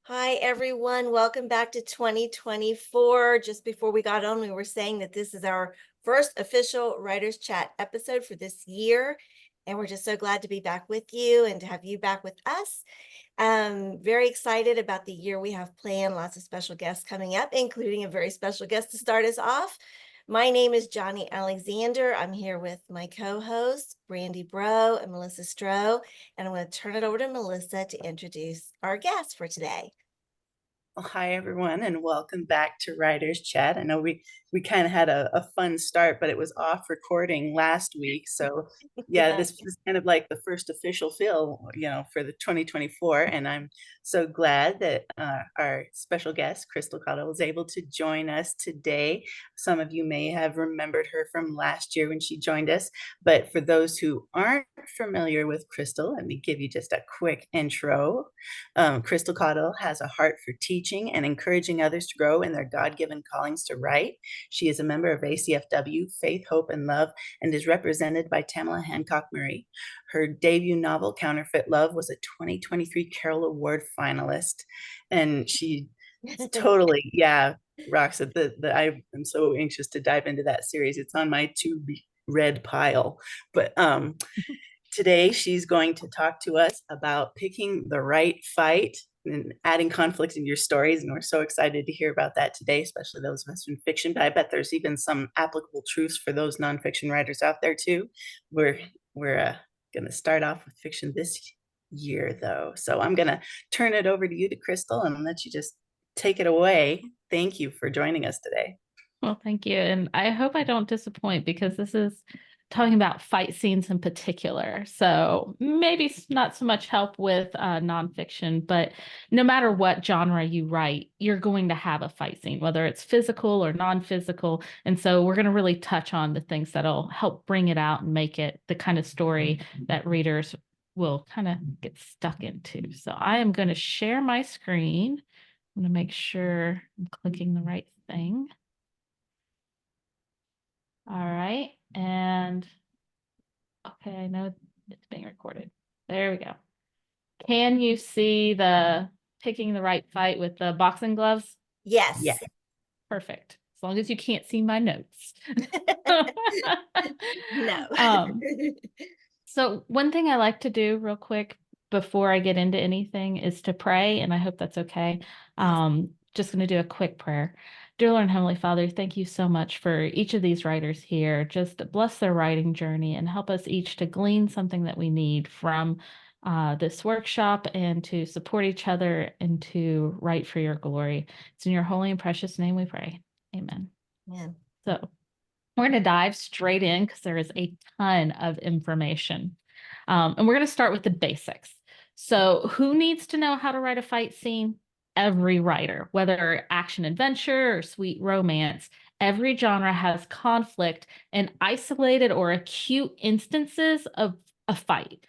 Hi, everyone. Welcome back to 2024. Just before we got on, we were saying that this is our first official Writers Chat episode for this year. And we're just so glad to be back with you and to have you back with us. Very excited about the year we have planned. Lots of special guests coming up, including a very special guest to start us off. My name is Johnny Alexander. I'm here with my co-hosts, Brandy Bro and Melissa Stroh. And I'm going to turn it over to Melissa to introduce our guest for today. Well, hi everyone, and welcome back to Writers Chat. I know we kind of had a fun start, but it was off recording last week. So yeah, this is kind of like the first official fill, for the 2024. And I'm so glad that our special guest, Crystal Caudill, was able to join us today. Some of you may have remembered her from last year when she joined us, but for those who aren't familiar with Crystal, let me give you just a quick intro. Crystal Caudill has a heart for teaching and encouraging others to grow in their God-given callings to write. She is a member of ACFW, Faith, Hope, and Love, and is represented by Tamala Hancock Murray. Her debut novel, Counterfeit Love, was a 2023 Carol Award finalist, and she totally, rocks it. I am so anxious to dive into that series. It's on my to-be-read pile, but today, she's going to talk to us about picking the right fight and adding conflict in your stories. And we're so excited to hear about that today, especially those of us in fiction. But I bet there's even some applicable truths for those nonfiction writers out there too. We're going to start off with fiction this year, though. So I'm going to turn it over to you, to Crystal, and let you just take it away. Thank you for joining us today. Well, thank you. And I hope I don't disappoint because this is talking about fight scenes in particular. So maybe not so much help with nonfiction, but no matter what genre you write, you're going to have a fight scene, whether it's physical or non-physical. And so we're going to really touch on the things that'll help bring it out and make it the kind of story that readers will kind of get stuck into. So I am going to share my screen. I'm going to make sure I'm clicking the right thing. All right. And okay, I know it's being recorded. There we go. Can you see the picking the right fight with the boxing gloves? Yes. Yeah. Perfect. As long as you can't see my notes. No. So one thing I like to do real quick before I get into anything is to pray, and I hope that's okay. Just going to do a quick prayer. Dear Lord and Heavenly Father, thank you so much for each of these writers here. Just bless their writing journey and help us each to glean something that we need from this workshop and to support each other and to write for your glory. It's in your holy and precious name we pray. Amen. Yeah. So we're going to dive straight in because there is a ton of information. And we're going to start with the basics. So who needs to know how to write a fight scene? Every writer, whether action adventure or sweet romance. Every genre has conflict and isolated or acute instances of a fight.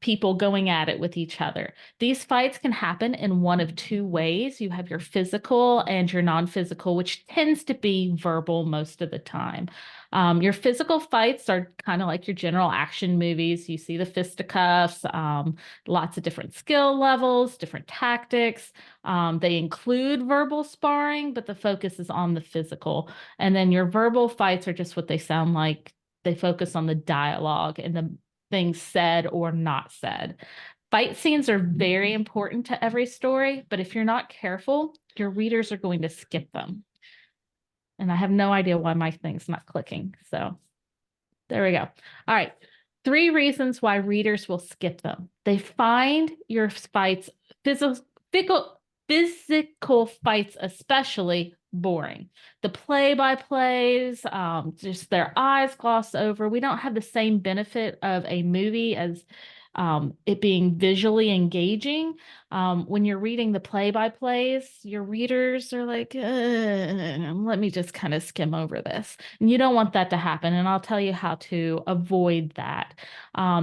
People going at it with each other. These fights can happen in one of two ways. You have your physical and your non-physical, which tends to be verbal most of the time. Your physical fights are kind of like your general action movies. You see the fisticuffs, lots of different skill levels, different tactics. They include verbal sparring, but the focus is on the physical. And then your verbal fights are just what they sound like. They focus on the dialogue and the things said or not said. Fight scenes are very important to every story, but if you're not careful, your readers are going to skip them. And I have no idea why my thing's not clicking. So there we go. All right. 3 reasons why readers will skip them. They find your fights, physical fights especially, boring. The play-by-plays, just their eyes gloss over. We don't have the same benefit of a movie as it being visually engaging. When you're reading the play-by-plays, your readers are like, let me just kind of skim over this. And you don't want that to happen. And I'll tell you how to avoid that.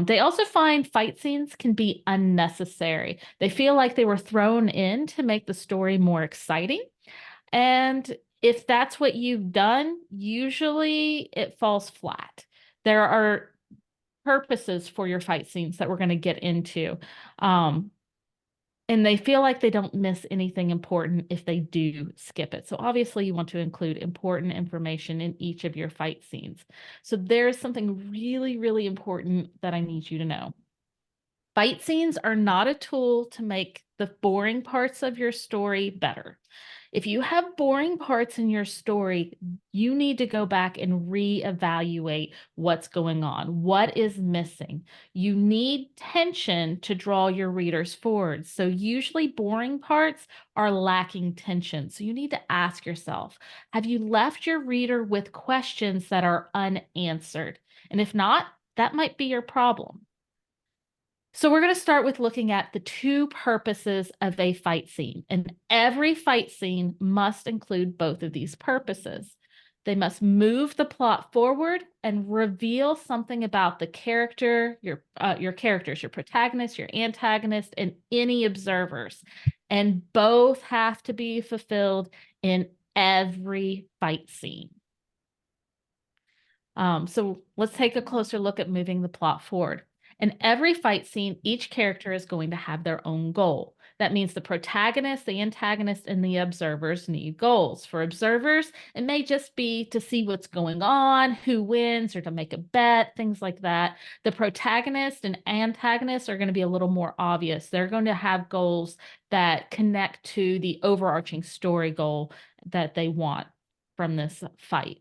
They also find fight scenes can be unnecessary. They feel like they were thrown in to make the story more exciting. And if that's what you've done, usually it falls flat. There are purposes for your fight scenes that we're going to get into. And they feel like they don't miss anything important if they do skip it. So obviously you want to include important information in each of your fight scenes. So there's something really, really important that I need you to know. Fight scenes are not a tool to make the boring parts of your story better. If you have boring parts in your story, you need to go back and reevaluate what's going on. What is missing? You need tension to draw your readers forward. So usually boring parts are lacking tension. So you need to ask yourself, have you left your reader with questions that are unanswered? And if not, that might be your problem. So we're going to start with looking at the two purposes of a fight scene. And every fight scene must include both of these purposes. They must move the plot forward and reveal something about the character, your characters, your protagonist, your antagonist, and any observers. And both have to be fulfilled in every fight scene. So let's take a closer look at moving the plot forward. In every fight scene, each character is going to have their own goal. That means the protagonist, the antagonist, and the observers need goals. For observers, it may just be to see what's going on, who wins, or to make a bet, things like that. The protagonist and antagonist are going to be a little more obvious. They're going to have goals that connect to the overarching story goal that they want from this fight.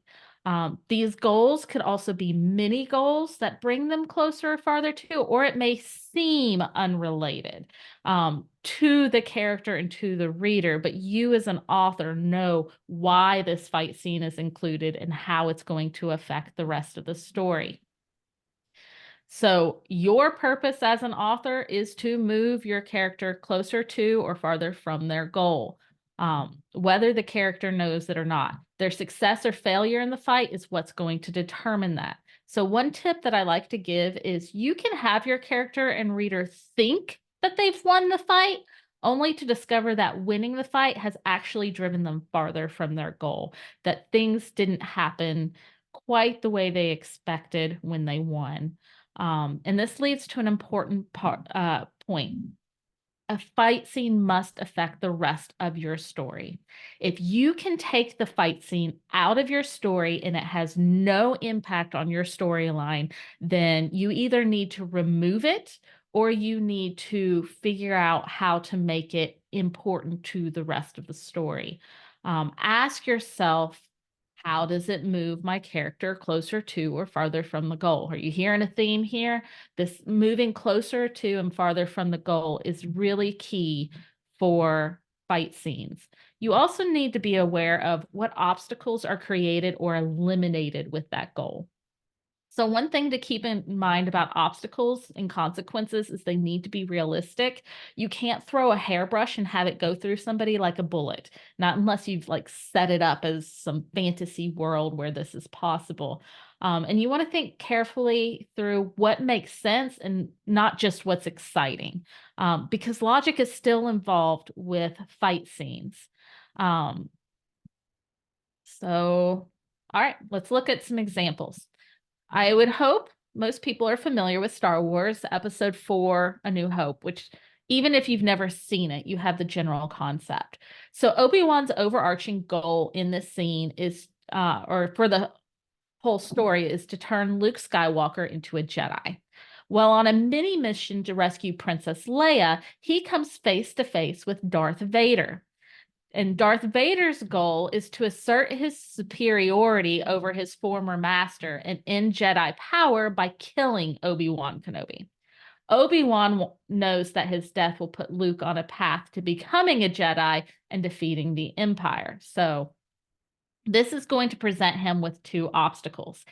These goals could also be mini goals that bring them closer or farther to, or it may seem unrelated to the character and to the reader, but you as an author know why this fight scene is included and how it's going to affect the rest of the story. So your purpose as an author is to move your character closer to or farther from their goal, whether the character knows it or not. Their success or failure in the fight is what's going to determine that. So one tip that I like to give is you can have your character and reader think that they've won the fight, only to discover that winning the fight has actually driven them farther from their goal, that things didn't happen quite the way they expected when they won. And this leads to an important point. A fight scene must affect the rest of your story. If you can take the fight scene out of your story and it has no impact on your storyline, then you either need to remove it or you need to figure out how to make it important to the rest of the story. Ask yourself, how does it move my character closer to or farther from the goal? Are you hearing a theme here? This moving closer to and farther from the goal is really key for fight scenes. You also need to be aware of what obstacles are created or eliminated with that goal. So one thing to keep in mind about obstacles and consequences is they need to be realistic. You can't throw a hairbrush and have it go through somebody like a bullet, not unless you've like set it up as some fantasy world where this is possible. And you want to think carefully through what makes sense and not just what's exciting, because logic is still involved with fight scenes. So, all right, let's look at some examples. I would hope most people are familiar with Star Wars Episode 4, A New Hope, which even if you've never seen it, you have the general concept. So Obi-Wan's overarching goal in this scene is, or for the whole story, is to turn Luke Skywalker into a Jedi. Well, on a mini mission to rescue Princess Leia, he comes face to face with Darth Vader. And Darth Vader's goal is to assert his superiority over his former master and end Jedi power by killing Obi-Wan Kenobi. Obi-Wan knows that his death will put Luke on a path to becoming a Jedi and defeating the Empire. So this is going to present him with two obstacles.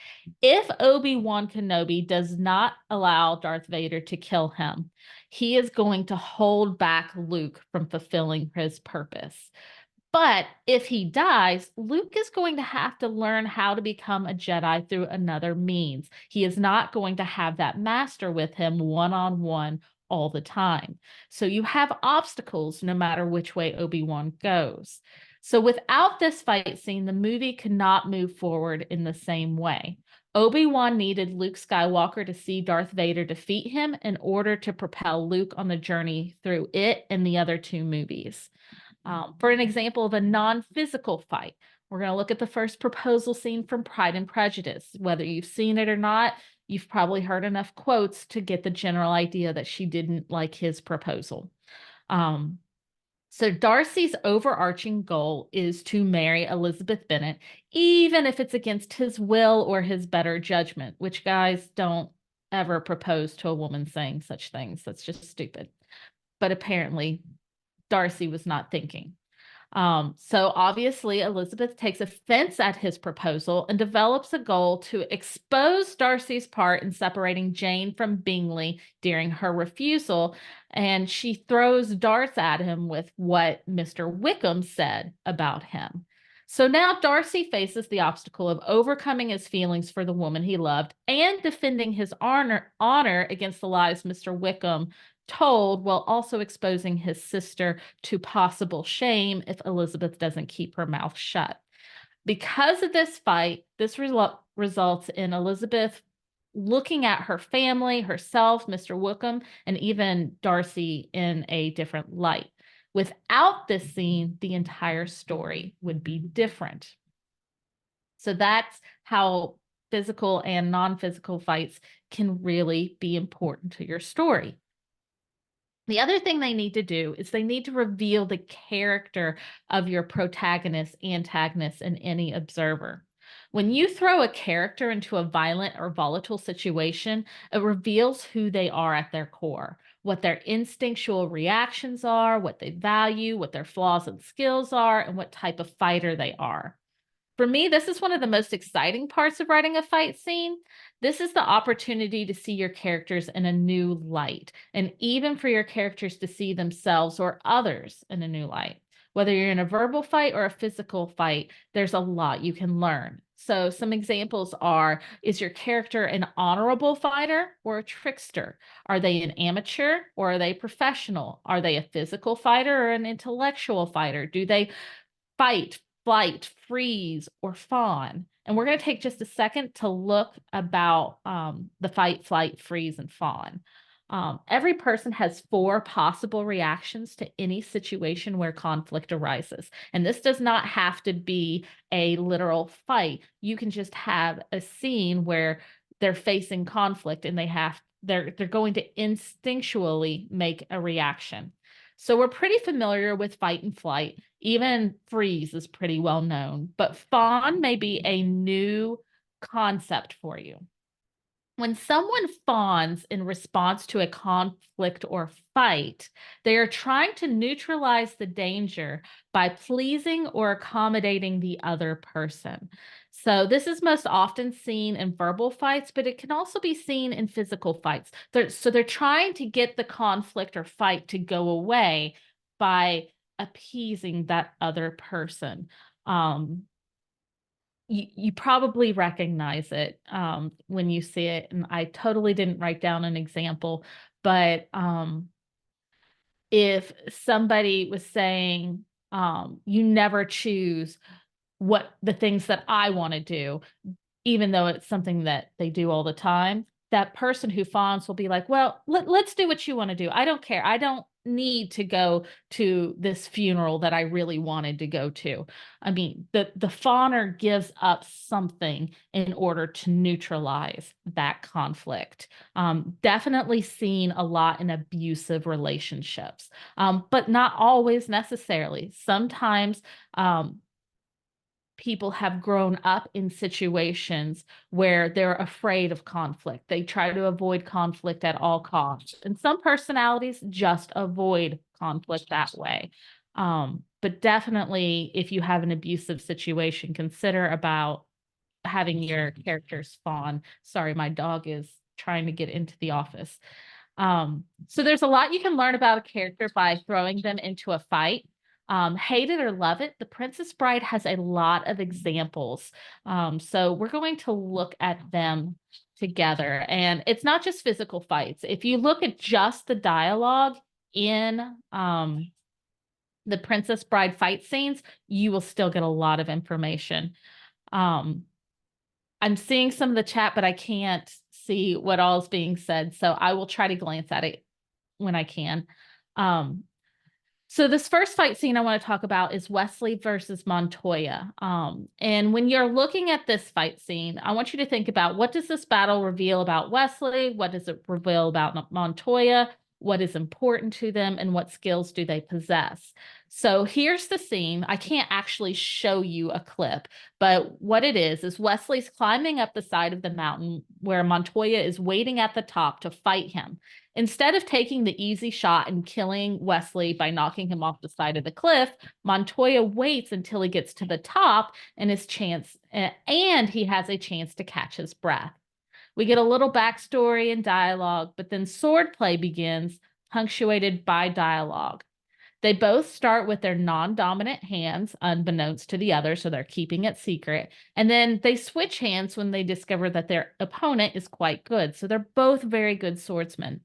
If Obi-Wan Kenobi does not allow Darth Vader to kill him, he is going to hold back Luke from fulfilling his purpose. But if he dies, Luke is going to have to learn how to become a Jedi through another means. He is not going to have that master with him one-on-one all the time. So you have obstacles no matter which way Obi-Wan goes. So without this fight scene, the movie could not move forward in the same way. Obi-Wan needed Luke Skywalker to see Darth Vader defeat him in order to propel Luke on the journey through it and the other two movies. For an example of a non-physical fight, we're going to look at the first proposal scene from Pride and Prejudice. Whether you've seen it or not, you've probably heard enough quotes to get the general idea that she didn't like his proposal. So Darcy's overarching goal is to marry Elizabeth Bennet, even if it's against his will or his better judgment, which, guys, don't ever propose to a woman saying such things. That's just stupid. But apparently Darcy was not thinking. So obviously Elizabeth takes offense at his proposal and develops a goal to expose Darcy's part in separating Jane from Bingley during her refusal. And she throws darts at him with what Mr. Wickham said about him. So now Darcy faces the obstacle of overcoming his feelings for the woman he loved and defending his honor against the lies Mr. Wickham told, while also exposing his sister to possible shame if Elizabeth doesn't keep her mouth shut. Because of this fight, this results in Elizabeth looking at her family, herself, Mr. Wickham, and even Darcy in a different light. Without this scene, the entire story would be different. So that's how physical and non-physical fights can really be important to your story. The other thing they need to do is they need to reveal the character of your protagonist, antagonist, and any observer. When you throw a character into a violent or volatile situation, it reveals who they are at their core, what their instinctual reactions are, what they value, what their flaws and skills are, and what type of fighter they are. For me, this is one of the most exciting parts of writing a fight scene. This is the opportunity to see your characters in a new light, and even for your characters to see themselves or others in a new light. Whether you're in a verbal fight or a physical fight, there's a lot you can learn. So some examples are, is your character an honorable fighter or a trickster? Are they an amateur or are they professional? Are they a physical fighter or an intellectual fighter? Do they fight, flight, freeze, or fawn? And we're going to take just a second to look about the fight, flight, freeze, and fawn. Every person has 4 possible reactions to any situation where conflict arises. And this does not have to be a literal fight. You can just have a scene where they're facing conflict and they're going to instinctually make a reaction. So we're pretty familiar with fight and flight. Even freeze is pretty well known, but fawn may be a new concept for you. When someone fawns in response to a conflict or fight, they are trying to neutralize the danger by pleasing or accommodating the other person. So this is most often seen in verbal fights, but it can also be seen in physical fights. So they're trying to get the conflict or fight to go away by appeasing that other person. You probably recognize it when you see it. And I totally didn't write down an example, but if somebody was saying, you never choose what the things that I want to do, even though it's something that they do all the time, that person who fawns will be like, well, let's do what you want to do. I don't care. I don't need to go to this funeral that I really wanted to go to. I mean, the fawner gives up something in order to neutralize that conflict. Definitely seen a lot in abusive relationships, but not always necessarily. Sometimes people have grown up in situations where they're afraid of conflict. They try to avoid conflict at all costs. And some personalities just avoid conflict that way. But definitely, if you have an abusive situation, consider about having your characters fawn. Sorry, my dog is trying to get into the office. So there's a lot you can learn about a character by throwing them into a fight. Hate it or love it, The Princess Bride has a lot of examples. So we're going to look at them together. And it's not just physical fights. If you look at just the dialogue in the Princess Bride fight scenes, you will still get a lot of information. I'm seeing some of the chat, but I can't see what all is being said. So I will try to glance at it when I can. So this first fight scene I want to talk about is Wesley versus Montoya. And when you're looking at this fight scene, I want you to think about, what does this battle reveal about Wesley? What does it reveal about Montoya? What is important to them, and what skills do they possess? So here's the scene. I can't actually show you a clip, but what it is Wesley's climbing up the side of the mountain where Montoya is waiting at the top to fight him. Instead of taking the easy shot and killing Wesley by knocking him off the side of the cliff, Montoya waits until he gets to the top and he has a chance to catch his breath. We get a little backstory and dialogue, but then swordplay begins, punctuated by dialogue. They both start with their non-dominant hands, unbeknownst to the other, so they're keeping it secret. And then they switch hands when they discover that their opponent is quite good. So they're both very good swordsmen.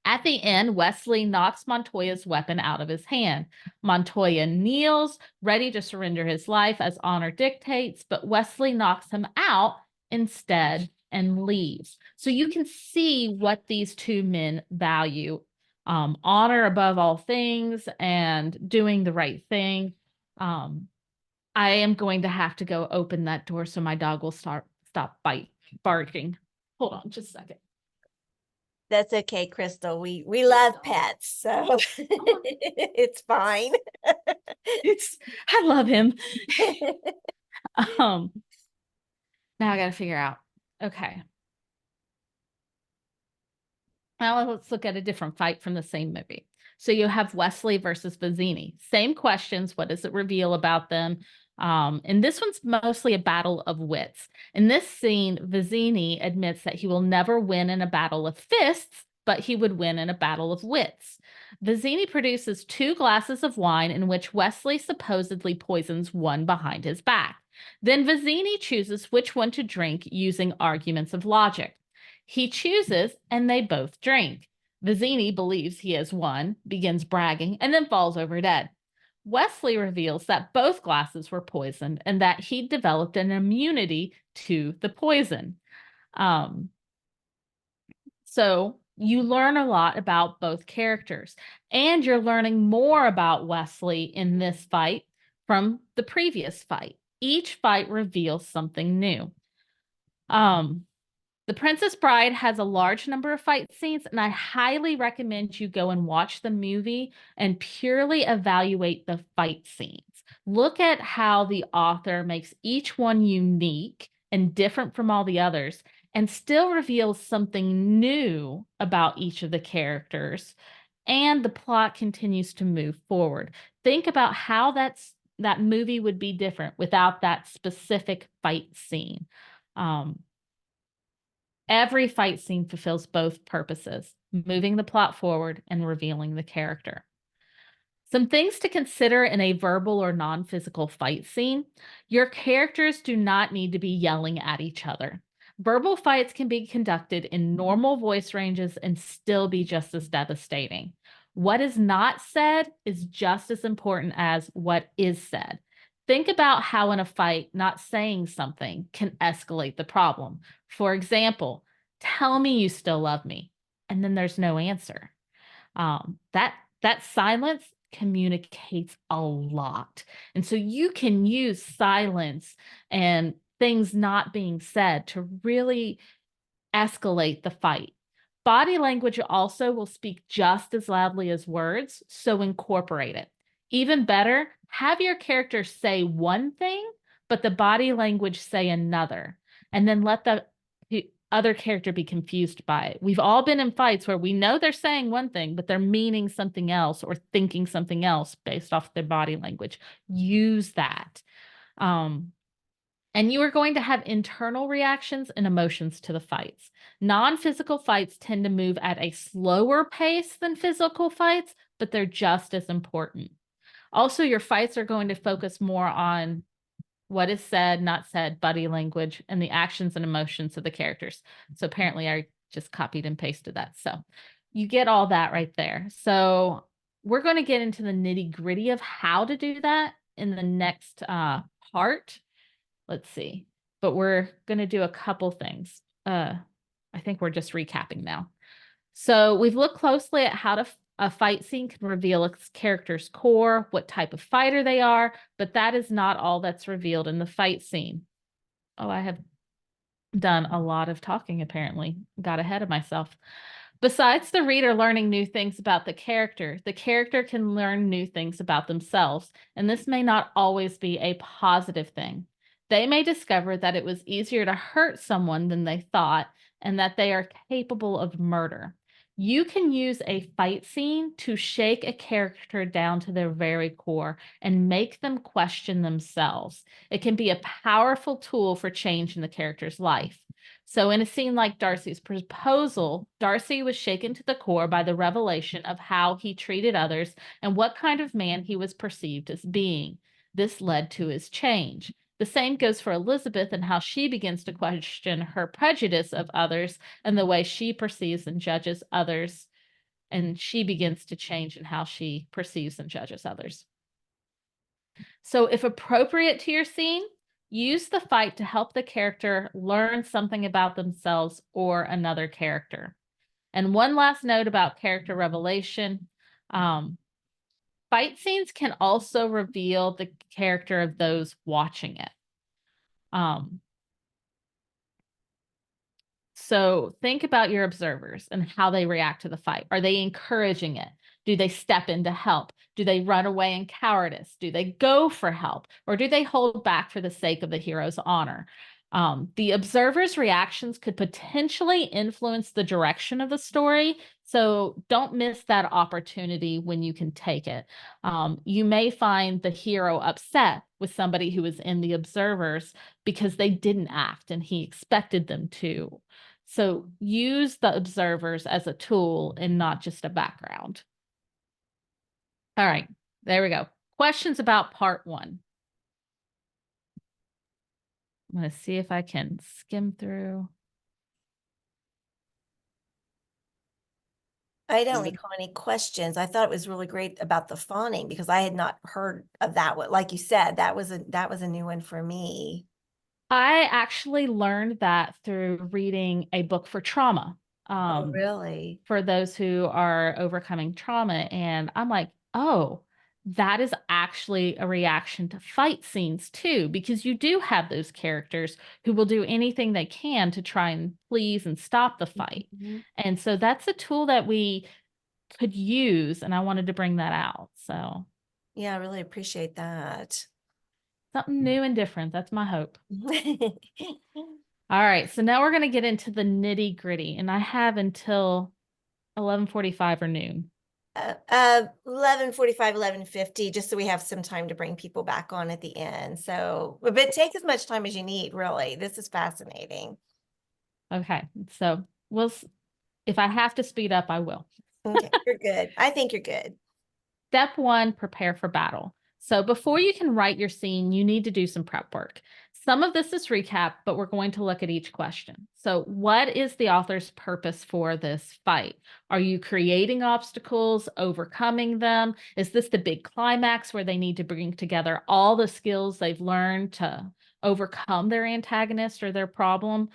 At the end, Wesley knocks Montoya's weapon out of his hand. Montoya kneels, ready to surrender his life as honor dictates, but Wesley knocks him out instead and leaves. So you can see what these two men value. Honor above all things and doing the right thing. I am going to have to go open that door so my dog will stop barking. Hold on just a second. That's okay, Crystal. We love pets, so it's fine. I love him. Now I got to figure out. Okay. Now let's look at a different fight from the same movie. So you have Wesley versus Vini. Same questions. What does it reveal about them? And this one's mostly a battle of wits. In this scene, Vini admits that he will never win in a battle of fists, but he would win in a battle of wits. Vini produces 2 glasses of wine in which Wesley supposedly poisons one behind his back. Then Vini chooses which one to drink using arguments of logic. He chooses, and they both drink. Vini believes he has won, begins bragging, and then falls over dead. Wesley reveals that both glasses were poisoned and that he developed an immunity to the poison. So you learn a lot about both characters, and you're learning more about Wesley in this fight from the previous fight. Each fight reveals something new. The Princess Bride has a large number of fight scenes, and I highly recommend you go and watch the movie and purely evaluate the fight scenes. Look at how the author makes each one unique and different from all the others, and still reveals something new about each of the characters, and the plot continues to move forward. Think about how that movie would be different without that specific fight scene. Every fight scene fulfills both purposes, moving the plot forward and revealing the character. Some things to consider in a verbal or non-physical fight scene. Your characters do not need to be yelling at each other. Verbal fights can be conducted in normal voice ranges and still be just as devastating. What is not said is just as important as what is said. Think about how in a fight, not saying something can escalate the problem. For example, tell me you still love me, and then there's no answer. That silence communicates a lot. And so you can use silence and things not being said to really escalate the fight. Body language also will speak just as loudly as words, so incorporate it. Even better, have your character say one thing, but the body language say another, and then let the other character be confused by it. We've all been in fights where we know they're saying one thing, but they're meaning something else or thinking something else based off their body language. Use that. And you are going to have internal reactions and emotions to the fights. Non-physical fights tend to move at a slower pace than physical fights, but they're just as important. Also, your fights are going to focus more on what is said, not said, body language, and the actions and emotions of the characters. So apparently I just copied and pasted that. So you get all that right there. So we're going to get into the nitty-gritty of how to do that in the next part. Let's see. but we're going to do a couple things. I think we're just recapping now. So we've looked closely at how a fight scene can reveal a character's core, what type of fighter they are, but that is not all that's revealed in the fight scene. Oh, I have done a lot of talking, apparently. Got ahead of myself. Besides the reader learning new things about the character can learn new things about themselves, and this may not always be a positive thing. They may discover that it was easier to hurt someone than they thought, and that they are capable of murder. You can use a fight scene to shake a character down to their very core and make them question themselves. It can be a powerful tool for change in the character's life. So in a scene like Darcy's proposal, Darcy was shaken to the core by the revelation of how he treated others and what kind of man he was perceived as being. This led to his change. The same goes for Elizabeth and how she begins to question her prejudice of others and the way she perceives and judges others. And she begins to change in how she perceives and judges others. So if appropriate to your scene, use the fight to help the character learn something about themselves or another character. And one last note about character revelation. Fight scenes can also reveal the character of those watching it. So think about your observers and how they react to the fight. Are they encouraging it? Do they step in to help? Do they run away in cowardice? Do they go for help? Or do they hold back for the sake of the hero's honor? The observer's reactions could potentially influence the direction of the story. So don't miss that opportunity when you can take it. You may find the hero upset with somebody who was in the observers because they didn't act and he expected them to. So use the observers as a tool and not just a background. All right, there we go. Questions about part 1. I'm going to see if I can skim through. I don't recall any questions. I thought it was really great about the fawning because I had not heard of that one. Like you said, that was a new one for me. I actually learned that through reading a book for trauma. Oh, really? For those who are overcoming trauma. And I'm like, oh, that is actually a reaction to fight scenes too, because you do have those characters who will do anything they can to try and please and stop the fight. Mm-hmm. And so that's a tool that we could use. And I wanted to bring that out. So Yeah, I really appreciate that. something new and different. That's my hope. All right. So now we're going to get into the nitty gritty. And I have until 11:45 or noon. 11:45, 11:50, just so we have some time to bring people back on at the end. So, but take as much time as you need, really. This is fascinating. Okay. So if I have to speed up, I will. Okay, you're good. I think you're good. Step 1, prepare for battle. So before you can write your scene, you need to do some prep work. Some of this is recap, but we're going to look at each question. So what is the author's purpose for this fight? Are you creating obstacles, overcoming them? Is this the big climax where they need to bring together all the skills they've learned to overcome their antagonist or their problem?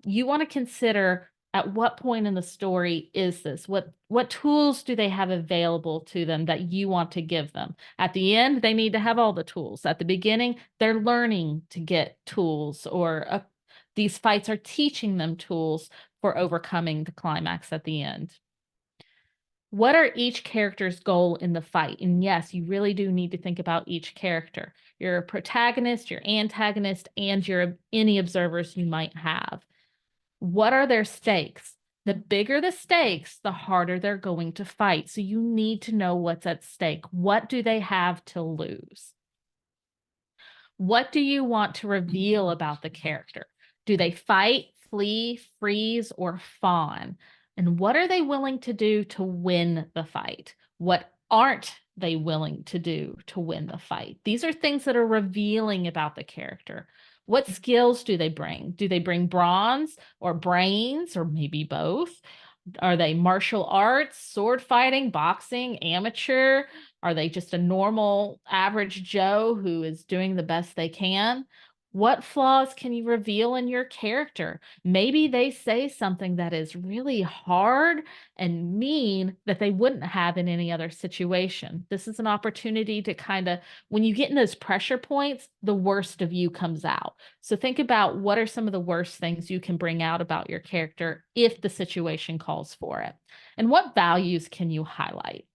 You want to consider at what point in the story is this? What tools do they have available to them that you want to give them? At the end, they need to have all the tools. At the beginning, they're learning to get tools, or these fights are teaching them tools for overcoming the climax at the end. What are each character's goal in the fight? And yes, you really do need to think about each character, your protagonist, your antagonist, and any observers you might have. What are their stakes? The bigger the stakes, the harder they're going to fight. So you need to know what's at stake. What do they have to lose? What do you want to reveal about the character? Do they fight, flee, freeze, or fawn? And what are they willing to do to win the fight? What aren't they willing to do to win the fight? These are things that are revealing about the character. What skills do they bring? Do they bring bronze or brains or maybe both? Are they martial arts, sword fighting, boxing, amateur? Are they just a normal average Joe who is doing the best they can? What flaws can you reveal in your character? Maybe they say something that is really hard and mean that they wouldn't have in any other situation. This is an opportunity to kind of, when you get in those pressure points, the worst of you comes out. So think about what are some of the worst things you can bring out about your character if the situation calls for it. And what values can you highlight?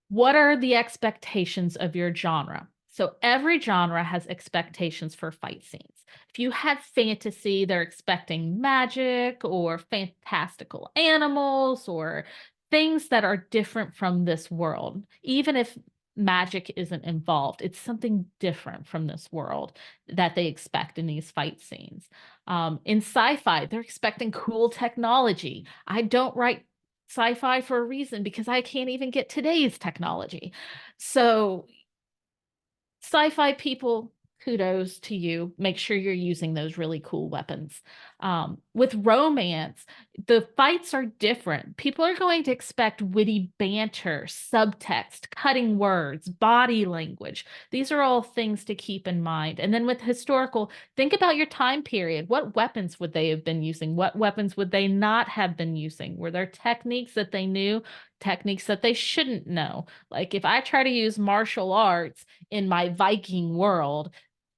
What are the expectations of your genre? So every genre has expectations for fight scenes. If you had fantasy, they're expecting magic or fantastical animals or things that are different from this world. Even if magic isn't involved, it's something different from this world that they expect in these fight scenes. In sci-fi, they're expecting cool technology. I don't write sci-fi for a reason because I can't even get today's technology. So sci-fi people, kudos to you. Make sure you're using those really cool weapons. With romance, the fights are different. People are going to expect witty banter, subtext, cutting words, body language. These are all things to keep in mind. And then with historical, think about your time period. What weapons would they have been using? What weapons would they not have been using? Were there techniques that they knew, techniques that they shouldn't know? Like if I try to use martial arts in my Viking world,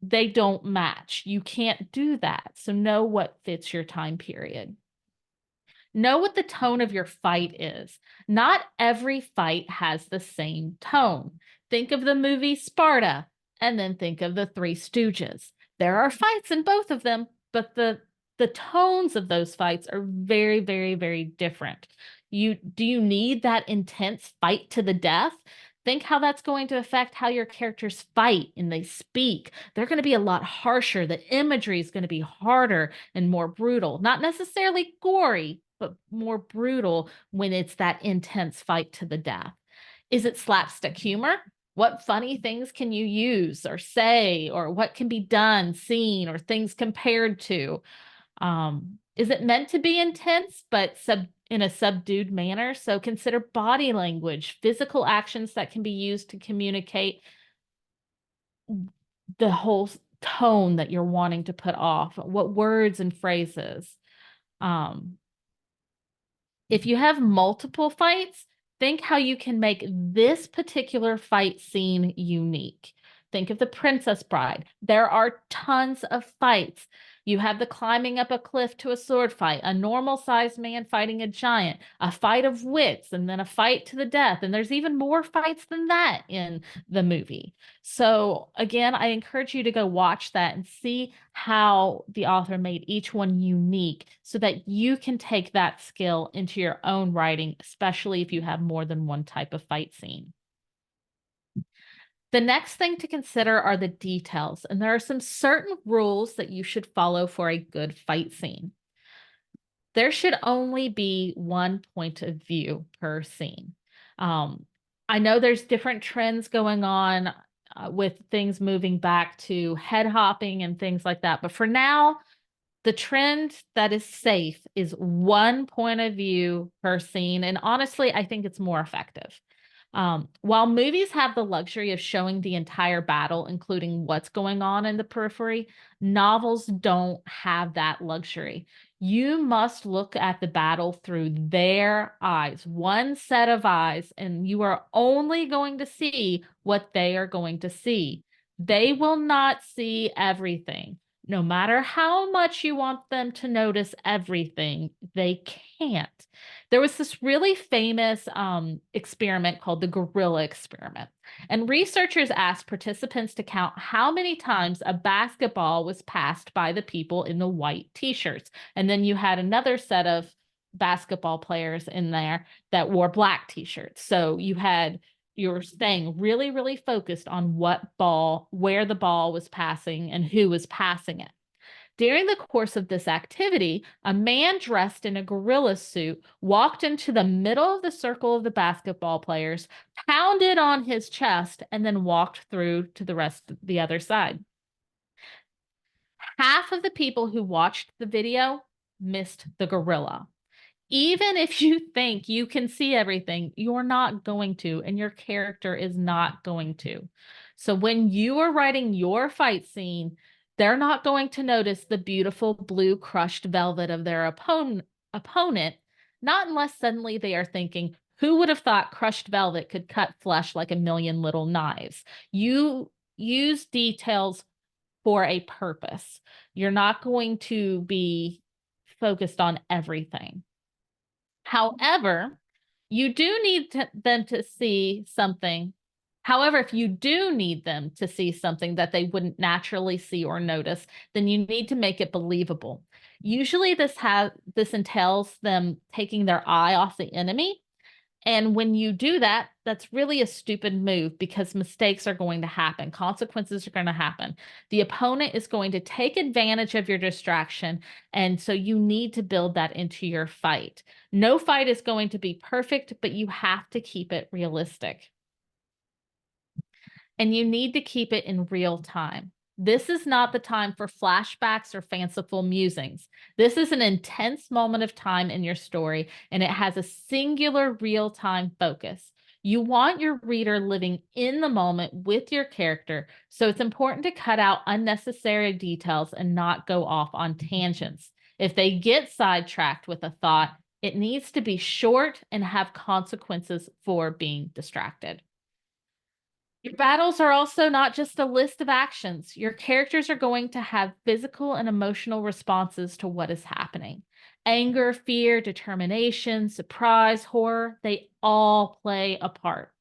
they don't match. You can't do that. So know what fits your time period. Know what the tone of your fight is. Not every fight has the same tone. Think of the movie Sparta and then think of the Three Stooges. There are fights in both of them, but the tones of those fights are very, very, very different. Do you need that intense fight to the death? Think how that's going to affect how your characters fight and they speak. They're going to be a lot harsher. The imagery is going to be harder and more brutal. Not necessarily gory, but more brutal when it's that intense fight to the death. Is it slapstick humor? What funny things can you use or say, or what can be done, seen, or things compared to? Is it meant to be intense, but in a subdued manner? So consider body language, physical actions that can be used to communicate the whole tone that you're wanting to put off, what words and phrases. If you have multiple fights, think how you can make this particular fight scene unique. Think of the Princess Bride. There are tons of fights. You have the climbing up a cliff to a sword fight, a normal sized man fighting a giant, a fight of wits, and then a fight to the death. And there's even more fights than that in the movie. So, again, I encourage you to go watch that and see how the author made each one unique so that you can take that skill into your own writing, especially if you have more than one type of fight scene. The next thing to consider are the details, and there are some certain rules that you should follow for a good fight scene. There should only be one point of view per scene. I know there's different trends going on with things moving back to head hopping and things like that, but for now, the trend that is safe is one point of view per scene, and honestly, I think it's more effective. While movies have the luxury of showing the entire battle, including what's going on in the periphery, novels don't have that luxury. You must look at the battle through their eyes, one set of eyes, and you are only going to see what they are going to see. They will not see everything. No matter how much you want them to notice everything, they can't. There was this really famous experiment called the gorilla experiment. And researchers asked participants to count how many times a basketball was passed by the people in the white t-shirts. And then you had another set of basketball players in there that wore black t-shirts. So you were staying really, really focused on what ball, where the ball was passing and who was passing it. During the course of this activity, a man dressed in a gorilla suit walked into the middle of the circle of the basketball players, pounded on his chest, and then walked through to the rest of the other side. Half of the people who watched the video missed the gorilla. Even if you think you can see everything, you're not going to, and your character is not going to. So when you are writing your fight scene, they're not going to notice the beautiful blue crushed velvet of their opponent, not unless suddenly they are thinking, who would have thought crushed velvet could cut flesh like a million little knives? You use details for a purpose. You're not going to be focused on everything. However, you do need them to see something. However, if you do need them to see something that they wouldn't naturally see or notice, then you need to make it believable. Usually this entails them taking their eye off the enemy. And when you do that, that's really a stupid move because mistakes are going to happen. Consequences are going to happen. The opponent is going to take advantage of your distraction. And so you need to build that into your fight. No fight is going to be perfect, but you have to keep it realistic. And you need to keep it in real time. This is not the time for flashbacks or fanciful musings. This is an intense moment of time in your story, and it has a singular real-time focus. You want your reader living in the moment with your character, so it's important to cut out unnecessary details and not go off on tangents. If they get sidetracked with a thought, it needs to be short and have consequences for being distracted. Your battles are also not just a list of actions. Your characters are going to have physical and emotional responses to what is happening. Anger, fear, determination, surprise, horror, they all play a part.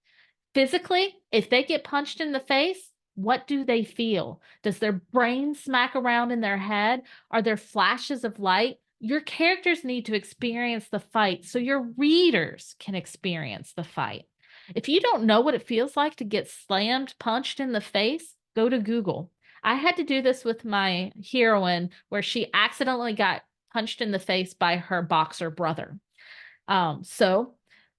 Physically, if they get punched in the face, what do they feel? Does their brain smack around in their head? Are there flashes of light? Your characters need to experience the fight so your readers can experience the fight. If you don't know what it feels like to get slammed, punched in the face, go to Google. I had to do this with my heroine where she accidentally got punched in the face by her boxer brother. So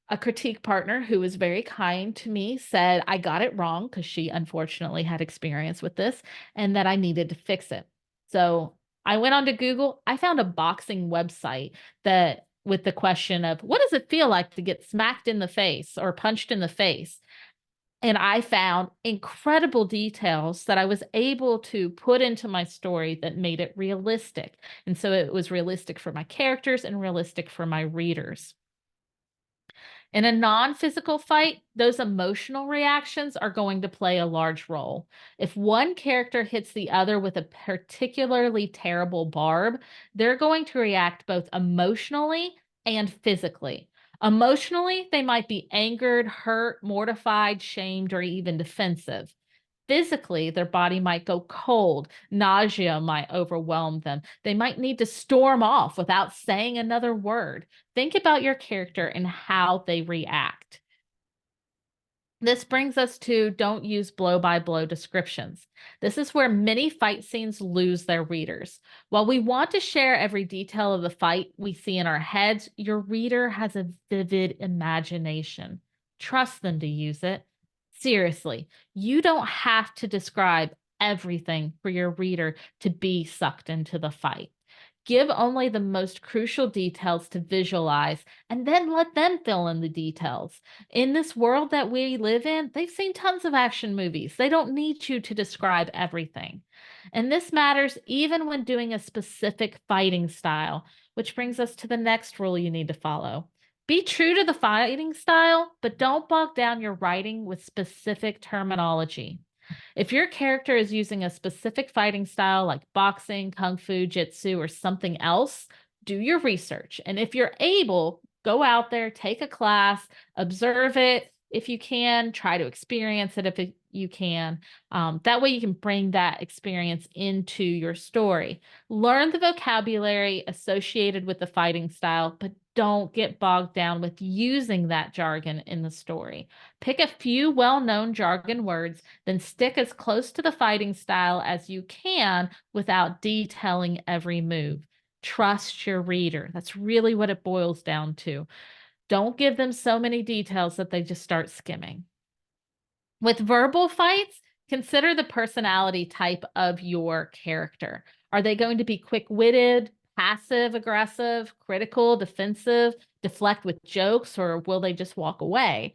a critique partner who was very kind to me said I got it wrong because she unfortunately had experience with this and that I needed to fix it. So I went on to Google. I found a boxing website that with the question of what does it feel like to get smacked in the face or punched in the face? And I found incredible details that I was able to put into my story that made it realistic. And so it was realistic for my characters and realistic for my readers. In a non-physical fight, those emotional reactions are going to play a large role. If one character hits the other with a particularly terrible barb, they're going to react both emotionally and physically. Emotionally, they might be angered, hurt, mortified, shamed, or even defensive. Physically, their body might go cold. Nausea might overwhelm them. They might need to storm off without saying another word. Think about your character and how they react. This brings us to don't use blow-by-blow descriptions. This is where many fight scenes lose their readers. While we want to share every detail of the fight we see in our heads, your reader has a vivid imagination. Trust them to use it. Seriously, you don't have to describe everything for your reader to be sucked into the fight. Give only the most crucial details to visualize and then let them fill in the details. In this world that we live in, they've seen tons of action movies. They don't need you to describe everything. And this matters even when doing a specific fighting style, which brings us to the next rule you need to follow. Be true to the fighting style, but don't bog down your writing with specific terminology. If your character is using a specific fighting style like boxing, kung fu, jitsu, or something else, do your research. And if you're able, go out there, take a class, observe it if you can, try to experience it if you can. That way you can bring that experience into your story. Learn the vocabulary associated with the fighting style, but don't get bogged down with using that jargon in the story. Pick a few well-known jargon words, then stick as close to the fighting style as you can without detailing every move. Trust your reader. That's really what it boils down to. Don't give them so many details that they just start skimming. With verbal fights, consider the personality type of your character. Are they going to be quick-witted, passive aggressive, critical, defensive, deflect with jokes, or will they just walk away?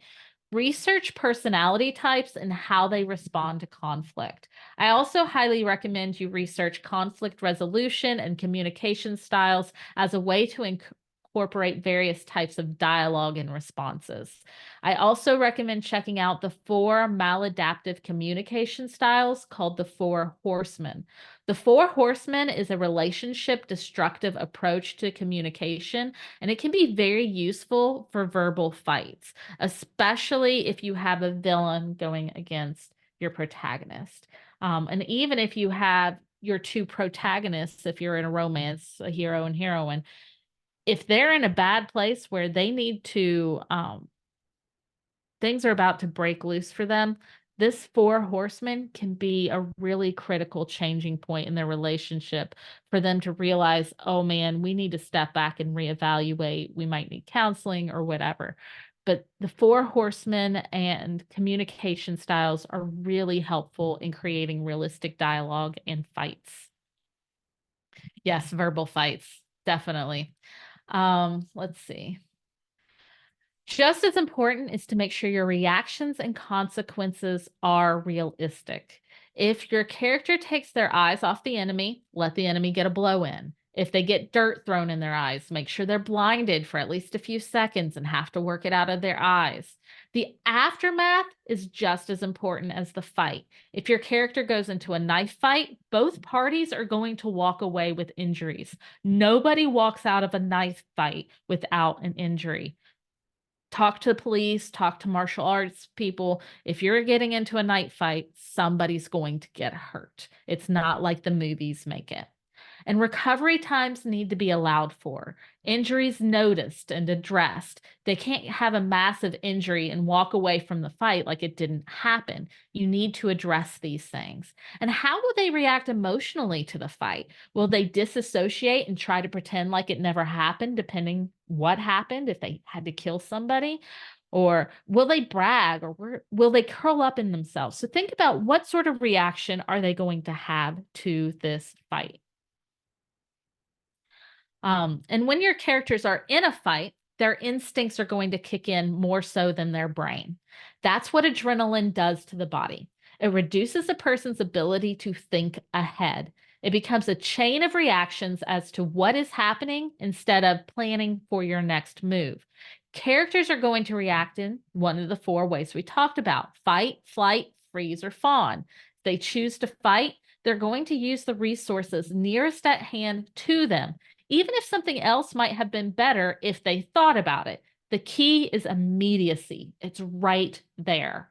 Research personality types and how they respond to conflict. I also highly recommend you research conflict resolution and communication styles as a way to incorporate various types of dialogue and responses. I also recommend checking out the 4 maladaptive communication styles called the 4 Horsemen. The 4 Horsemen is a relationship destructive approach to communication, and it can be very useful for verbal fights, especially if you have a villain going against your protagonist. And even if you have your 2 protagonists, if you're in a romance, a hero and heroine, if they're in a bad place where they need to, things are about to break loose for them, this 4 Horsemen can be a really critical changing point in their relationship for them to realize, oh man, we need to step back and reevaluate. We might need counseling or whatever. But the 4 Horsemen and communication styles are really helpful in creating realistic dialogue and fights. Yes, verbal fights, definitely. Let's see. Just as important is to make sure your reactions and consequences are realistic. If your character takes their eyes off the enemy, let the enemy get a blow in. If they get dirt thrown in their eyes, make sure they're blinded for at least a few seconds and have to work it out of their eyes. The aftermath is just as important as the fight. If your character goes into a knife fight, both parties are going to walk away with injuries. Nobody walks out of a knife fight without an injury. Talk to the police, talk to martial arts people. If you're getting into a knife fight, somebody's going to get hurt. It's not like the movies make it. And recovery times need to be allowed for. Injuries noticed and addressed. They can't have a massive injury and walk away from the fight like it didn't happen. You need to address these things. And how will they react emotionally to the fight? Will they disassociate and try to pretend like it never happened, depending what happened, if they had to kill somebody? Or will they brag, or will they curl up in themselves? So think about, what sort of reaction are they going to have to this fight? And when your characters are in a fight, their instincts are going to kick in more so than their brain. That's what adrenaline does to the body. It reduces a person's ability to think ahead. It becomes a chain of reactions as to what is happening instead of planning for your next move. Characters are going to react in one of the 4 ways we talked about: fight, flight, freeze, or fawn. If they choose to fight, they're going to use the resources nearest at hand to them, even if something else might have been better if they thought about it. The key is immediacy. It's right there.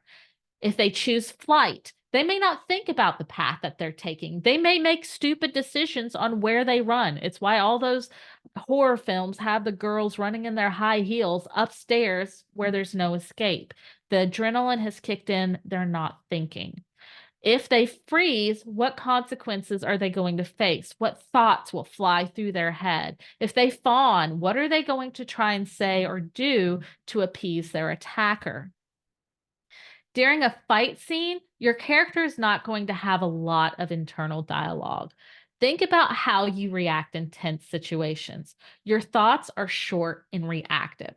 If they choose flight, they may not think about the path that they're taking. They may make stupid decisions on where they run. It's why all those horror films have the girls running in their high heels upstairs where there's no escape. The adrenaline has kicked in. They're not thinking. If they freeze, what consequences are they going to face? What thoughts will fly through their head? If they fawn, what are they going to try and say or do to appease their attacker? During a fight scene, your character is not going to have a lot of internal dialogue. Think about how you react in tense situations. Your thoughts are short and reactive.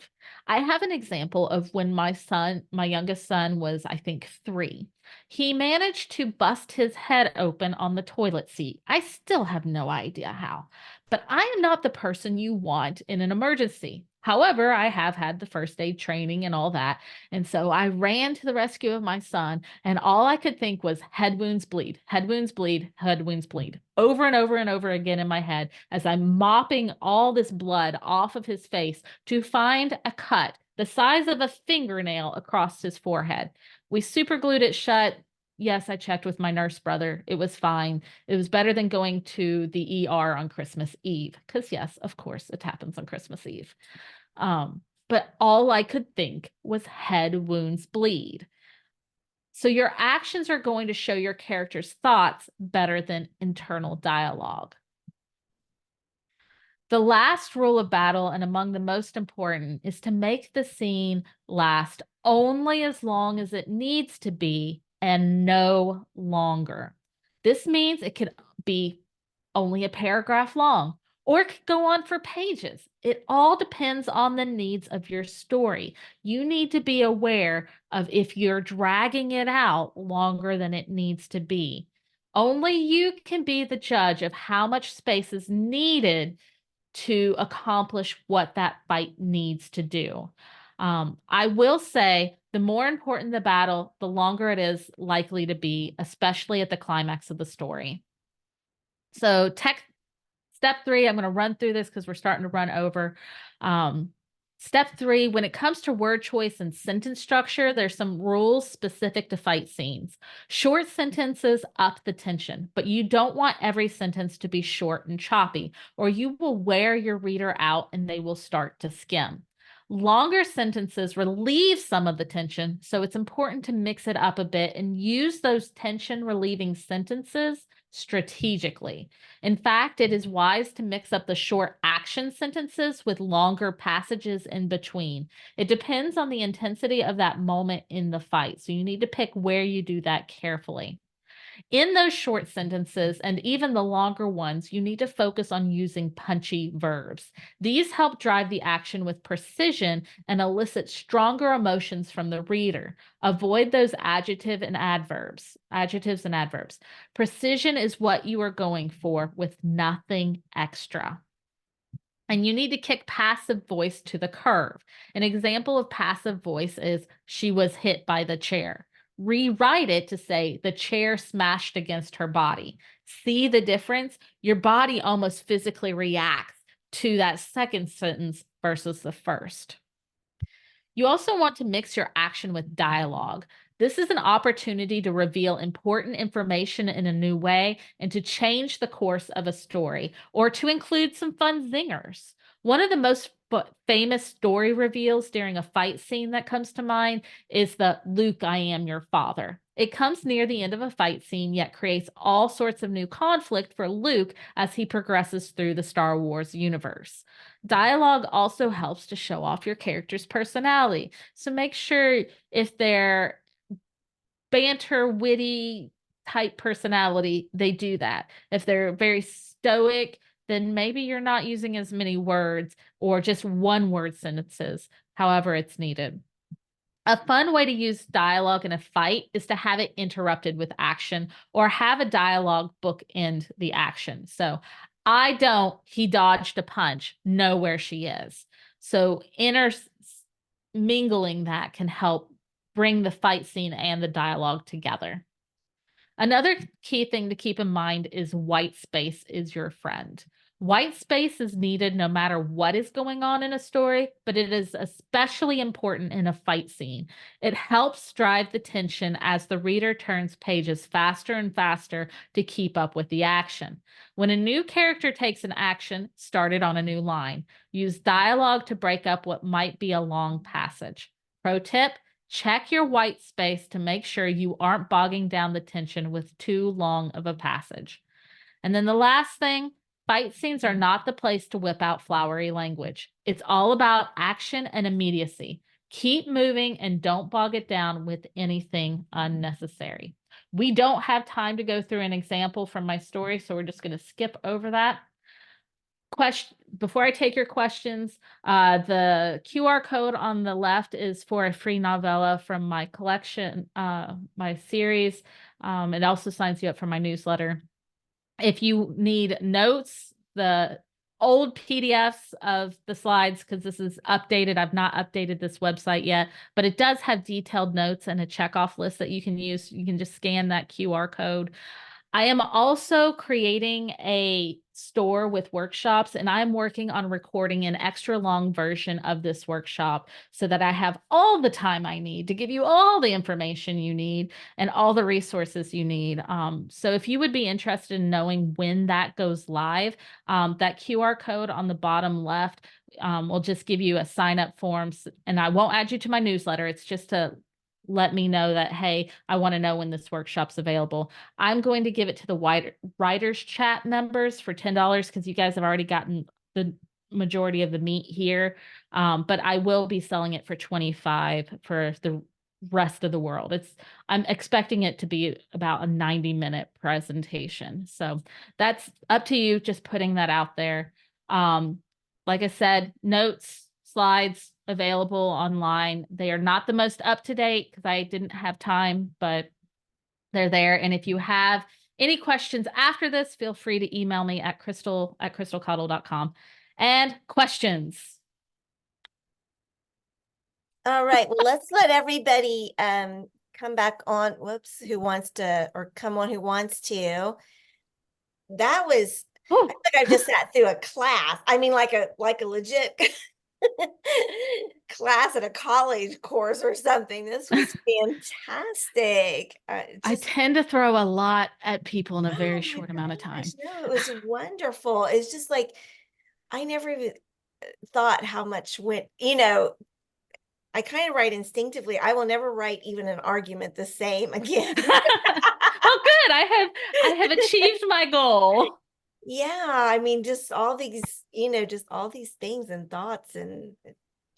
I have an example of when my youngest son was, I think, 3. He managed to bust his head open on the toilet seat. I still have no idea how, but I am not the person you want in an emergency. However, I have had the first aid training and all that. And so I ran to the rescue of my son, and all I could think was head wounds bleed, head wounds bleed, head wounds bleed, over and over and over again in my head as I'm mopping all this blood off of his face to find a cut the size of a fingernail across his forehead. We super glued it shut. Yes, I checked with my nurse brother. It was fine. It was better than going to the ER on Christmas Eve, because yes, of course, it happens on Christmas Eve. But all I could think was head wounds bleed. So your actions are going to show your character's thoughts better than internal dialogue. The last rule of battle, and among the most important, is to make the scene last only as long as it needs to be and no longer. This means it could be only a paragraph long, or it could go on for pages. It all depends on the needs of your story. You need to be aware of if you're dragging it out longer than it needs to be. Only you can be the judge of how much space is needed to accomplish what that fight needs to do. I will say the more important the battle, the longer it is likely to be, especially at the climax of the story. So step 3, I'm going to run through this because we're starting to run over. Step 3, when it comes to word choice and sentence structure, there's some rules specific to fight scenes. Short sentences up the tension, but you don't want every sentence to be short and choppy, or you will wear your reader out and they will start to skim. Longer sentences relieve some of the tension, so it's important to mix it up a bit and use those tension relieving sentences strategically. In fact, it is wise to mix up the short action sentences with longer passages in between. It depends on the intensity of that moment in the fight, so you need to pick where you do that carefully. In those short sentences and even the longer ones, you need to focus on using punchy verbs. These help drive the action with precision and elicit stronger emotions from the reader. Avoid those adjectives and adverbs. Precision is what you are going for with nothing extra. And you need to kick passive voice to the curve. An example of passive voice is she was hit by the chair. Rewrite it to say the chair smashed against her body. See the difference? Your body almost physically reacts to that second sentence versus the first. You also want to mix your action with dialogue. This is an opportunity to reveal important information in a new way and to change the course of a story or to include some fun zingers. One of the most famous story reveals during a fight scene that comes to mind is the "Luke, I am your father." It comes near the end of a fight scene, yet creates all sorts of new conflict for Luke as he progresses through the Star Wars universe. Dialogue also helps to show off your character's personality. So make sure if they're banter, witty type personality, they do that. If they're very stoic, then maybe you're not using as many words or just one word sentences, however it's needed. A fun way to use dialogue in a fight is to have it interrupted with action or have a dialogue bookend the action. So I don't, he dodged a punch, know where she is. So mingling that can help bring the fight scene and the dialogue together. Another key thing to keep in mind is white space is your friend. White space is needed no matter what is going on in a story, but it is especially important in a fight scene. It helps drive the tension as the reader turns pages faster and faster to keep up with the action. When a new character takes an action, start it on a new line. Use dialogue to break up what might be a long passage. Pro tip: check your white space to make sure you aren't bogging down the tension with too long of a passage. And then the last thing, fight scenes are not the place to whip out flowery language. It's all about action and immediacy. Keep moving and don't bog it down with anything unnecessary. We don't have time to go through an example from my story, so we're just going to skip over that. Before I take your questions, the QR code on the left is for a free novella from my collection, my series. It also signs you up for my newsletter. If you need notes, the old PDFs of the slides, because this is updated. I've not updated this website yet, but it does have detailed notes and a checkoff list that you can use. You can just scan that QR code. I am also creating a store with workshops, and I'm working on recording an extra long version of this workshop so that I have all the time I need to give you all the information you need and all the resources you need. So if you would be interested in knowing when that goes live, that QR code on the bottom left will just give you a sign up form, and I won't add you to my newsletter. It's just to let me know that, hey, I want to know when this workshop's available. I'm going to give it to the writers chat members for $10 because you guys have already gotten the majority of the meat here. But I will be selling it for $25 for the rest of the world. I'm expecting it to be about a 90-minute presentation. So that's up to you, just putting that out there. Like I said, notes, slides available online. They are not the most up to date because I didn't have time, but they're there. And if you have any questions after this, feel free to email me at crystalcaudill.com. And questions. All right, well, let's let everybody come back on, whoops, who wants to, or come on who wants to. That was, I Ooh. feel like I just sat through a class. I mean, like a legit class at a college course or something. This was fantastic. I tend to throw a lot at people in a very oh my short amount of time. gosh, no, it was wonderful. It's just like I never even thought how much went, I kind of write instinctively. I will never write even an argument the same again. Well, good. I have achieved my goal. Yeah, I mean, just all these, just all these things and thoughts and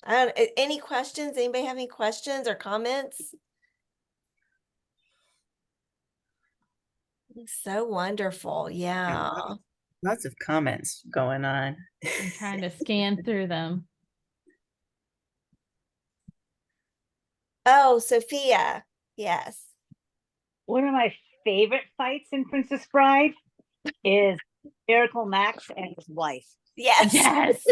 I don't, any questions? Anybody have any questions or comments? So wonderful. Yeah. Lots of comments going on. I'm trying to scan through them. Oh, Sophia. Yes. One of my favorite fights in Princess Bride is Miracle Max and his wife. Yes. Yes.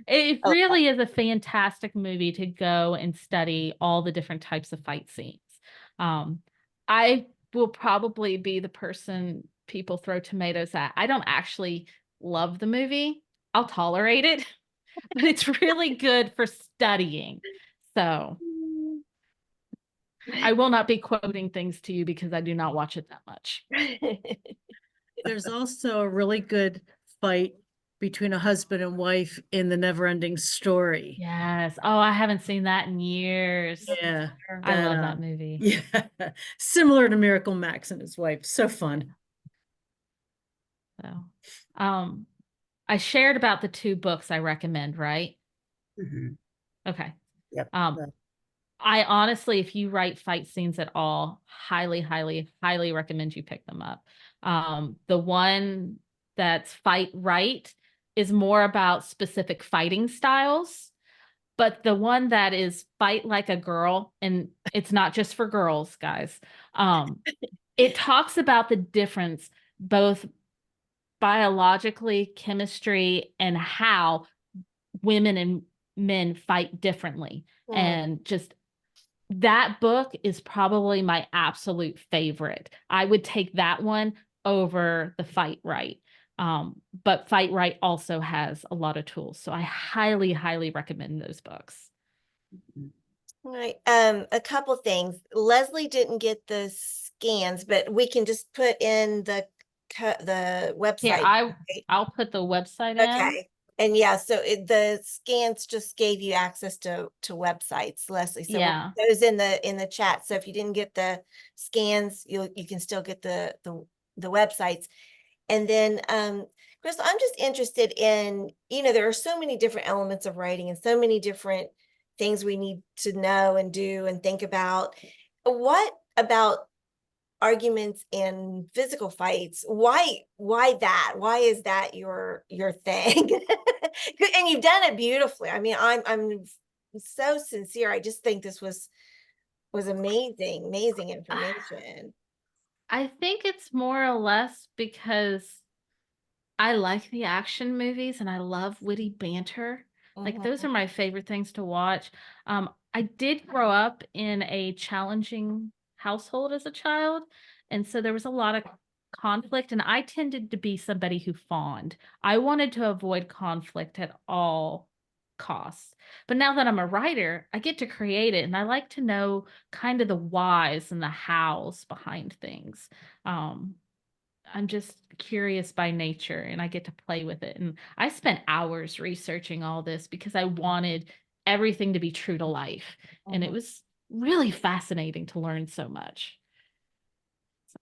It really is a fantastic movie to go and study all the different types of fight scenes. I will probably be the person people throw tomatoes at. I don't actually love the movie. I'll tolerate it, but it's really good for studying. So I will not be quoting things to you because I do not watch it that much. There's also a really good fight between a husband and wife in The Neverending Story. Yes. Oh, I haven't seen that in years. Yeah. I love that movie. Yeah. Similar to Miracle Max and his wife. So fun. So, I shared about the 2 books I recommend, right? Mhm. Okay. Yep. I honestly, if you write fight scenes at all, highly, highly, highly recommend you pick them up. The one that's Fight Right is more about specific fighting styles, but the one that is Fight Like a Girl, and it's not just for girls, guys. It talks about the difference, both biologically, chemistry, and how women and men fight differently. And just that book is probably my absolute favorite. I would take that one over the Fight Right. But Fight Right also has a lot of tools. So I highly, highly recommend those books. All right. A couple things. Leslie didn't get the scans, but we can just put in the website. Here, right? I'll put the website in. Okay. And yeah, so the scans just gave you access to websites, Leslie. So Yeah. it was in the chat. So if you didn't get the scans, you can still get the websites. And then Crystal, I'm just interested in, there are so many different elements of writing and so many different things we need to know and do and think about. What about arguments and physical fights? Why that? Why is that your thing? And you've done it beautifully. I mean, I'm so sincere. I just think this was amazing information. I think it's more or less because I like the action movies and I love witty banter. Like those are my favorite things to watch. I did grow up in a challenging household as a child, and so there was a lot of conflict, and I tended to be somebody who fawned. I wanted to avoid conflict at all costs. But now that I'm a writer, I get to create it, and I like to know kind of the whys and the hows behind things. I'm just curious by nature and I get to play with it. And I spent hours researching all this because I wanted everything to be true to life. And it was really fascinating to learn so much. So,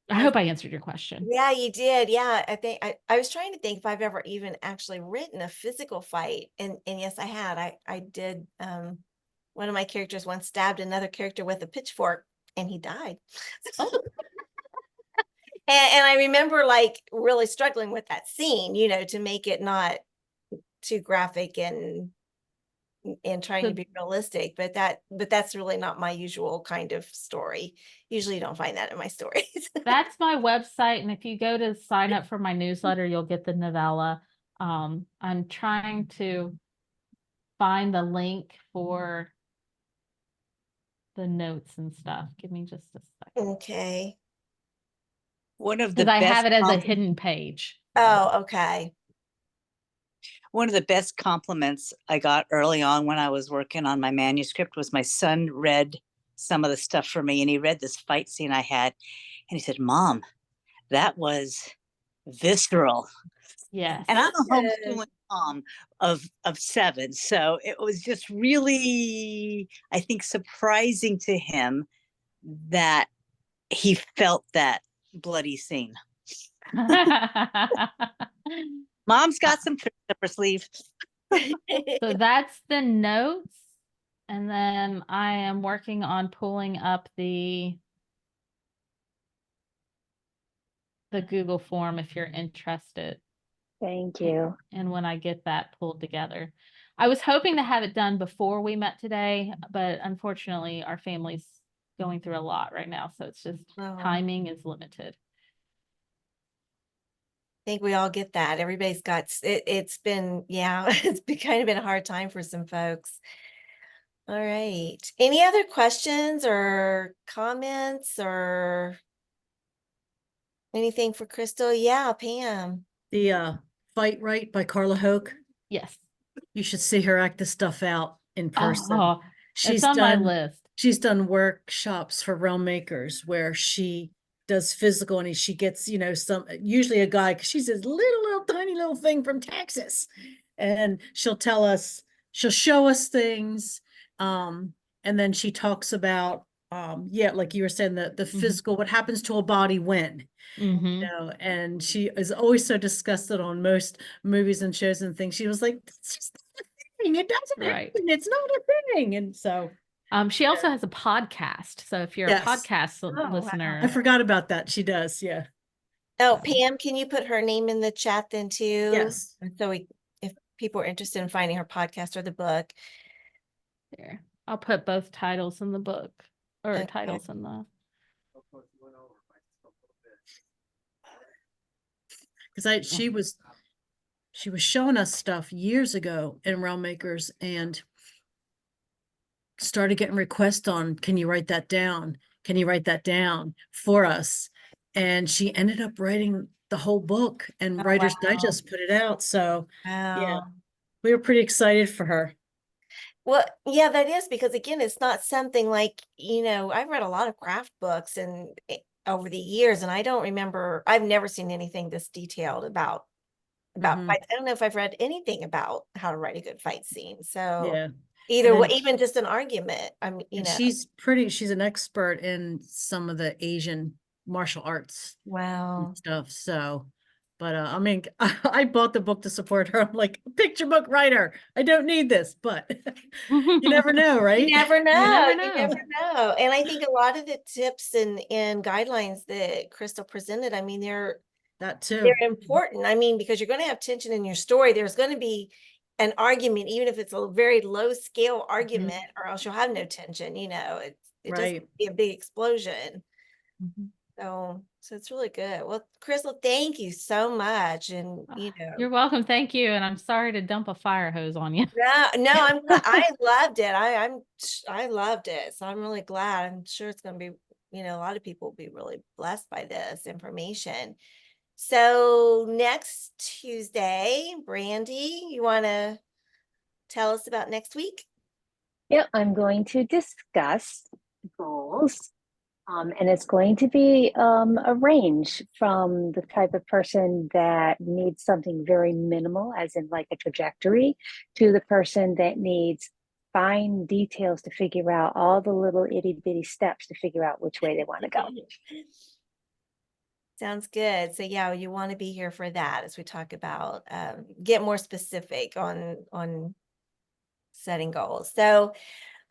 I hope I answered your question. Yeah, you did. Yeah, I think I was trying to think if I've ever even actually written a physical fight. And yes, I had. I did. One of my characters once stabbed another character with a pitchfork and he died. And I remember like really struggling with that scene, to make it not too graphic and trying to So- be realistic, but that's really not my usual kind of story. Usually you don't find that in my stories. That's my website, and if you go to sign up for my newsletter, you'll get the novella. I'm trying to find the link for the notes and stuff. Give me just a second. Okay. One of the Because I best have it as a compli- hidden page. Oh, okay. one of the best compliments I got early on when I was working on my manuscript was my son read some of the stuff for me, and he read this fight scene I had, and he said, "Mom, that was visceral." Yes. And I'm a Good. homeschooling mom of 7, so it was just really, I think, surprising to him that he felt that bloody scene. Mom's got some tricks up her sleeve. So that's the notes. And then I am working on pulling up the Google form if you're interested. Thank you. And when I get that pulled together, I was hoping to have it done before we met today, but unfortunately our family's going through a lot right now. So it's just Oh. timing is limited. I think we all get that. Everybody's got it's been, it's been kind of been a hard time for some folks. All right. Any other questions or comments or anything for Crystal? Yeah, Pam. The Fight Right by Carla Hoke. Yes. You should see her act this stuff out in person. Oh, it's on my list. She's done workshops for realm makers where she does physical, and she gets, usually a guy, because she's this little tiny little thing from Texas, and she'll show us things. And then she talks about, like you were saying, the physical, what happens to a body when, and she is always so disgusted on most movies and shows and things. She was like, "That's just not a thing. It doesn't Right. happen. It's not a thing." And so She also has a podcast. So if you're Yes. a podcast wow. listener, I forgot about that. She does, yeah. Oh, Pam, can you put her name in the chat then too? Yes. And so if people are interested in finding her podcast or the book. here, I'll put both titles in the book or Okay. titles in the. Because she was showing us stuff years ago in Realm Makers, and started getting requests on, can you write that down? Can you write that down for us? And she ended up writing the whole book, and Oh, Writer's wow. Digest put it out. So Wow. we were pretty excited for her. Well, yeah, that is because again, it's not something like, I've read a lot of craft books and over the years, and I don't remember, I've never seen anything this detailed about Mhm. fights. I don't know if I've read anything about how to write a good fight scene. So Yeah. either And way, then even just an argument. I mean, And she's an expert in some of the Asian martial arts wow. and stuff. So, but I mean, I bought the book to support her. I'm like, picture book writer. I don't need this, but you never know, right? You never know. never You know. never know. And I think a lot of the tips and guidelines that Crystal presented, I mean, That too. they're important. I mean, because you're going to have tension in your story. There's going to be an argument, even if it's a very low scale argument, or else you'll have no tension. It Right. just be a big explosion. Mhm. So it's really good. Well, Crystal, thank you so much. And You're welcome. Thank you. And I'm sorry to dump a fire hose on you. no, I'm glad. I loved it. I loved it. So I'm really glad. I'm sure it's going to be, a lot of people will be really blessed by this information. So next Tuesday, Brandy, you want to tell us about next week? Yeah, I'm going to discuss goals. And it's going to be a range from the type of person that needs something very minimal, as in like a trajectory, to the person that needs fine details to figure out all the little itty bitty steps to figure out which way they want to go. Sounds good. So yeah, you want to be here for that as we talk about get more specific on setting goals. So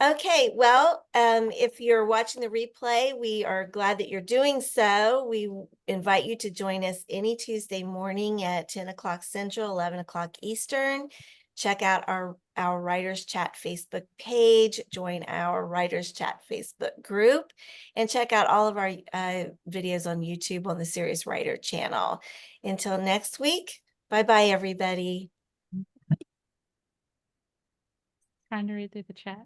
Okay, well, if you're watching the replay, we are glad that you're doing so. We invite you to join us any Tuesday morning at 10 o'clock Central, 11 o'clock Eastern. Check out our Writers Chat Facebook page, join our Writers Chat Facebook group, and check out all of our videos on YouTube on the Serious Writer channel. Until next week, bye-bye, everybody. Trying to read through the chat.